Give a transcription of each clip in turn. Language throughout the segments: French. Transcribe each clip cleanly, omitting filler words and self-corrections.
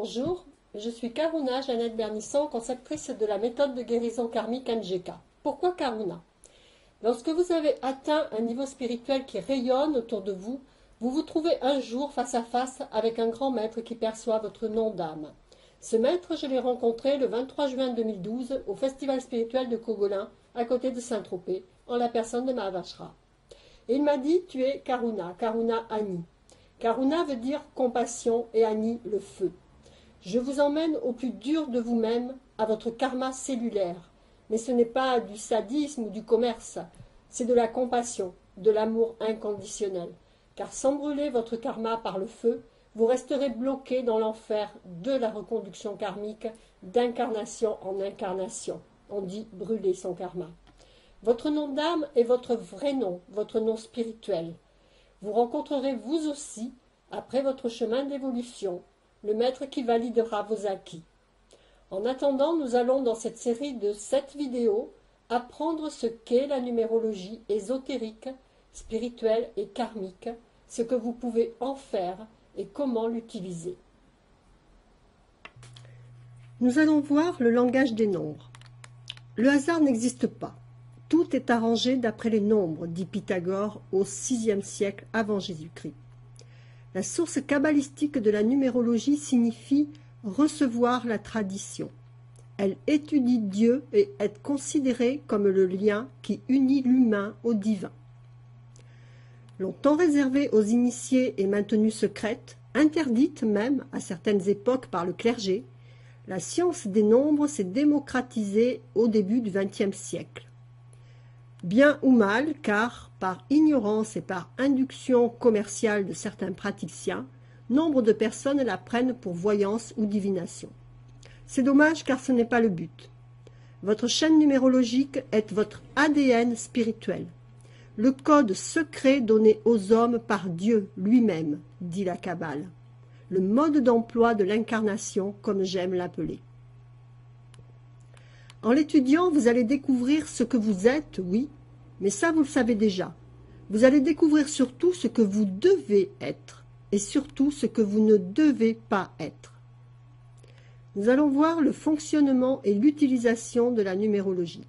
Bonjour, je suis Karuna Jeannette Bernisson, conceptrice de la méthode de guérison karmique MGK. Pourquoi Karuna? Lorsque vous avez atteint un niveau spirituel qui rayonne autour de vous, vous vous trouvez un jour face à face avec un grand maître qui perçoit votre nom d'âme. Ce maître, je l'ai rencontré le 23 juin 2012 au festival spirituel de Cogolin, à côté de Saint-Tropez, en la personne de Mahavashra. Et il m'a dit, tu es Karuna, Karuna Ani. Karuna veut dire compassion et Ani le feu. Je vous emmène au plus dur de vous-même, à votre karma cellulaire. Mais ce n'est pas du sadisme ou du commerce, c'est de la compassion, de l'amour inconditionnel. Car sans brûler votre karma par le feu, vous resterez bloqué dans l'enfer de la reconduction karmique d'incarnation en incarnation. On dit brûler son karma. Votre nom d'âme est votre vrai nom, votre nom spirituel. Vous rencontrerez vous aussi, après votre chemin d'évolution, le maître qui validera vos acquis. En attendant, nous allons dans cette série de 7 vidéos apprendre ce qu'est la numérologie ésotérique, spirituelle et karmique, ce que vous pouvez en faire et comment l'utiliser. Nous allons voir le langage des nombres. Le hasard n'existe pas. Tout est arrangé d'après les nombres, dit Pythagore au VIe siècle avant Jésus-Christ. La source kabbalistique de la numérologie signifie recevoir la tradition. Elle étudie Dieu et est considérée comme le lien qui unit l'humain au divin. Longtemps réservée aux initiés et maintenue secrète, interdite même à certaines époques par le clergé, la science des nombres s'est démocratisée au début du XXe siècle. Bien ou mal, car par ignorance et par induction commerciale de certains praticiens, nombre de personnes la prennent pour voyance ou divination. C'est dommage car ce n'est pas le but. Votre chaîne numérologique est votre ADN spirituel, le code secret donné aux hommes par Dieu lui-même, dit la Kabbale, le mode d'emploi de l'incarnation comme j'aime l'appeler. En l'étudiant, vous allez découvrir ce que vous êtes, oui, mais ça vous le savez déjà. Vous allez découvrir surtout ce que vous devez être, et surtout ce que vous ne devez pas être. Nous allons voir le fonctionnement et l'utilisation de la numérologie.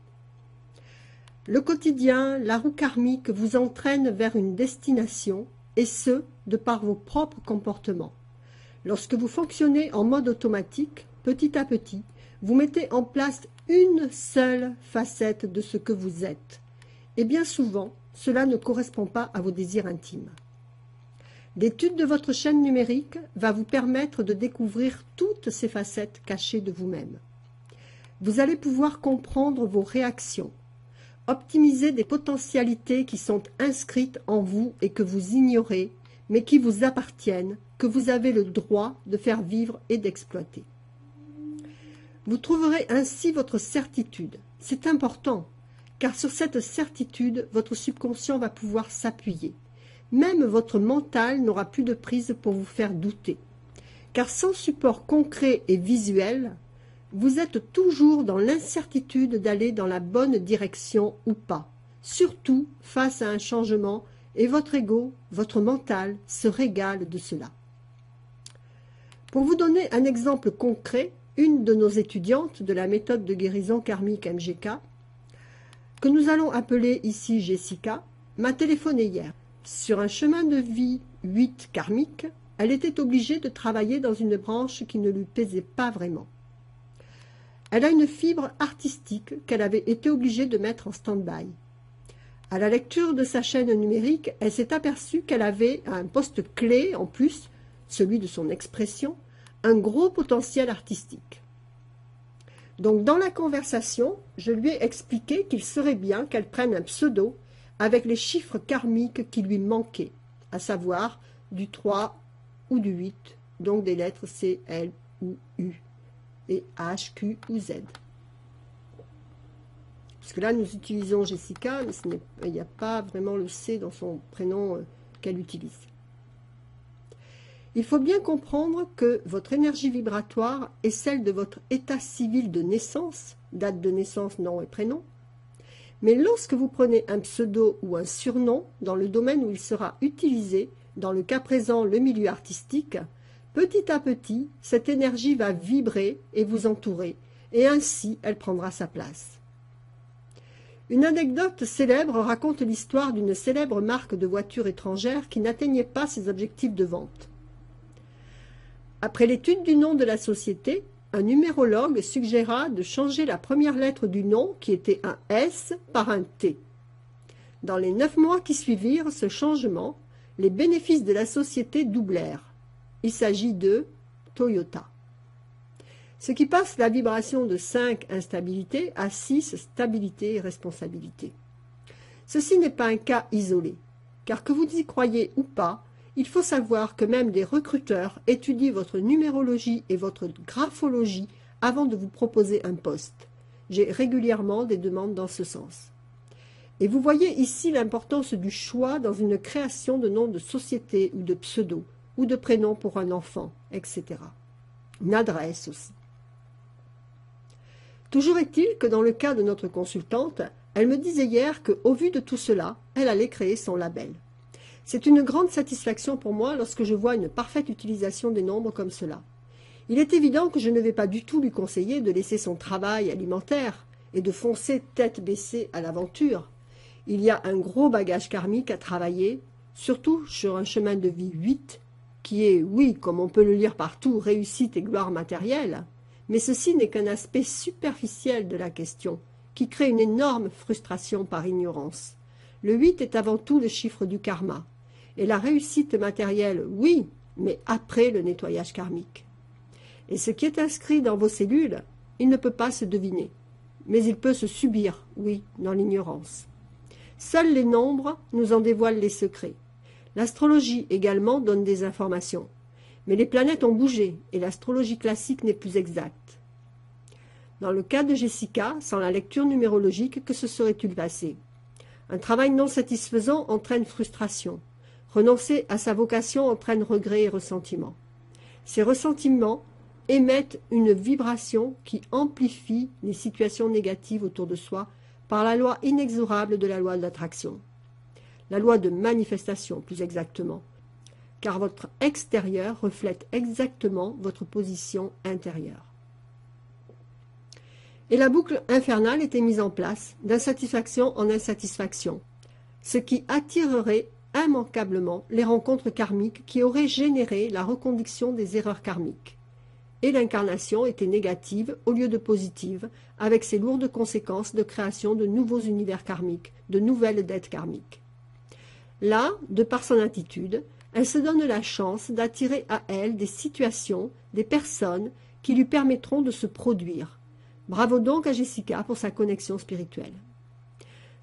Le quotidien, la roue karmique vous entraîne vers une destination, et ce, de par vos propres comportements. Lorsque vous fonctionnez en mode automatique, petit à petit, vous mettez en place une seule facette de ce que vous êtes. Et bien souvent, cela ne correspond pas à vos désirs intimes. L'étude de votre chaîne numérique va vous permettre de découvrir toutes ces facettes cachées de vous-même. Vous allez pouvoir comprendre vos réactions, optimiser des potentialités qui sont inscrites en vous et que vous ignorez, mais qui vous appartiennent, que vous avez le droit de faire vivre et d'exploiter. Vous trouverez ainsi votre certitude. C'est important, car sur cette certitude, votre subconscient va pouvoir s'appuyer. Même votre mental n'aura plus de prise pour vous faire douter. Car sans support concret et visuel, vous êtes toujours dans l'incertitude d'aller dans la bonne direction ou pas, surtout face à un changement, et votre ego, votre mental, se régale de cela. Pour vous donner un exemple concret, une de nos étudiantes de la méthode de guérison karmique MGK, que nous allons appeler ici Jessica, m'a téléphoné hier. Sur un chemin de vie 8 karmique, elle était obligée de travailler dans une branche qui ne lui plaisait pas vraiment. Elle a une fibre artistique qu'elle avait été obligée de mettre en stand-by. À la lecture de sa chaîne numérique, elle s'est aperçue qu'elle avait à un poste clé, en plus, celui de son expression, un gros potentiel artistique. Donc dans la conversation, je lui ai expliqué qu'il serait bien qu'elle prenne un pseudo avec les chiffres karmiques qui lui manquaient, à savoir du 3 ou du 8, donc des lettres C, L ou U, et H, Q ou Z. Parce que là, nous utilisons Jessica, mais il n'y a pas vraiment le C dans son prénom qu'elle utilise. Il faut bien comprendre que votre énergie vibratoire est celle de votre état civil de naissance, date de naissance, nom et prénom. Mais lorsque vous prenez un pseudo ou un surnom dans le domaine où il sera utilisé, dans le cas présent le milieu artistique, Petit à petit, cette énergie va vibrer et vous entourer, et ainsi elle prendra sa place. Une anecdote célèbre raconte l'histoire d'une célèbre marque de voitures étrangère qui n'atteignait pas ses objectifs de vente. Après l'étude du nom de la société, un numérologue suggéra de changer la première lettre du nom, qui était un S, par un T. Dans les 9 mois qui suivirent ce changement, les bénéfices de la société doublèrent. Il s'agit de Toyota. Ce qui passe la vibration de 5 instabilité à 6 stabilité et responsabilité. Ceci n'est pas un cas isolé, car que vous y croyez ou pas, il faut savoir que même des recruteurs étudient votre numérologie et votre graphologie avant de vous proposer un poste. J'ai régulièrement des demandes dans ce sens. Et vous voyez ici l'importance du choix dans une création de nom de société ou de pseudo, ou de prénom pour un enfant, etc. Une adresse aussi. Toujours est-il que dans le cas de notre consultante, elle me disait hier qu'au vu de tout cela, elle allait créer son label. C'est une grande satisfaction pour moi lorsque je vois une parfaite utilisation des nombres comme cela. Il est évident que je ne vais pas du tout lui conseiller de laisser son travail alimentaire et de foncer tête baissée à l'aventure. Il y a un gros bagage karmique à travailler, surtout sur un chemin de vie 8, qui est, oui, comme on peut le lire partout, réussite et gloire matérielle. Mais ceci n'est qu'un aspect superficiel de la question, qui crée une énorme frustration par ignorance. Le 8 est avant tout le chiffre du karma. Et la réussite matérielle, oui, mais après le nettoyage karmique. Et ce qui est inscrit dans vos cellules, il ne peut pas se deviner. Mais il peut se subir, oui, dans l'ignorance. Seuls les nombres nous en dévoilent les secrets. L'astrologie également donne des informations. Mais les planètes ont bougé et l'astrologie classique n'est plus exacte. Dans le cas de Jessica, sans la lecture numérologique, que se serait-il passé? Un travail non satisfaisant entraîne frustration. Renoncer à sa vocation entraîne regret et ressentiment. Ces ressentiments émettent une vibration qui amplifie les situations négatives autour de soi par la loi inexorable de la loi de l'attraction. La loi de manifestation, plus exactement. Car votre extérieur reflète exactement votre position intérieure. Et la boucle infernale était mise en place, d'insatisfaction en insatisfaction, ce qui attirerait immanquablement les rencontres karmiques qui auraient généré la reconduction des erreurs karmiques. Et l'incarnation était négative au lieu de positive, avec ses lourdes conséquences de création de nouveaux univers karmiques, de nouvelles dettes karmiques. Là, de par son attitude, elle se donne la chance d'attirer à elle des situations, des personnes qui lui permettront de se produire. Bravo donc à Jessica pour sa connexion spirituelle.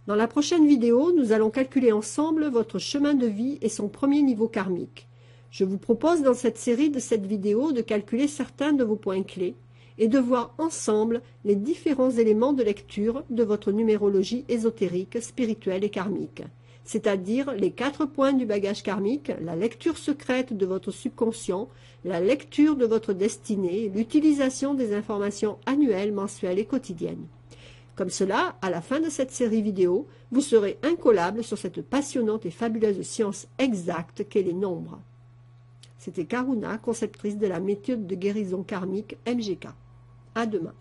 Dans la prochaine vidéo, nous allons calculer ensemble votre chemin de vie et son premier niveau karmique. Je vous propose dans cette série de cette vidéo de calculer certains de vos points clés et de voir ensemble les différents éléments de lecture de votre numérologie ésotérique, spirituelle et karmique. C'est-à-dire les 4 points du bagage karmique, la lecture secrète de votre subconscient, la lecture de votre destinée, l'utilisation des informations annuelles, mensuelles et quotidiennes. Comme cela, à la fin de cette série vidéo, vous serez incollable sur cette passionnante et fabuleuse science exacte qu'est les nombres. C'était Karuna, conceptrice de la méthode de guérison karmique MGK. À demain.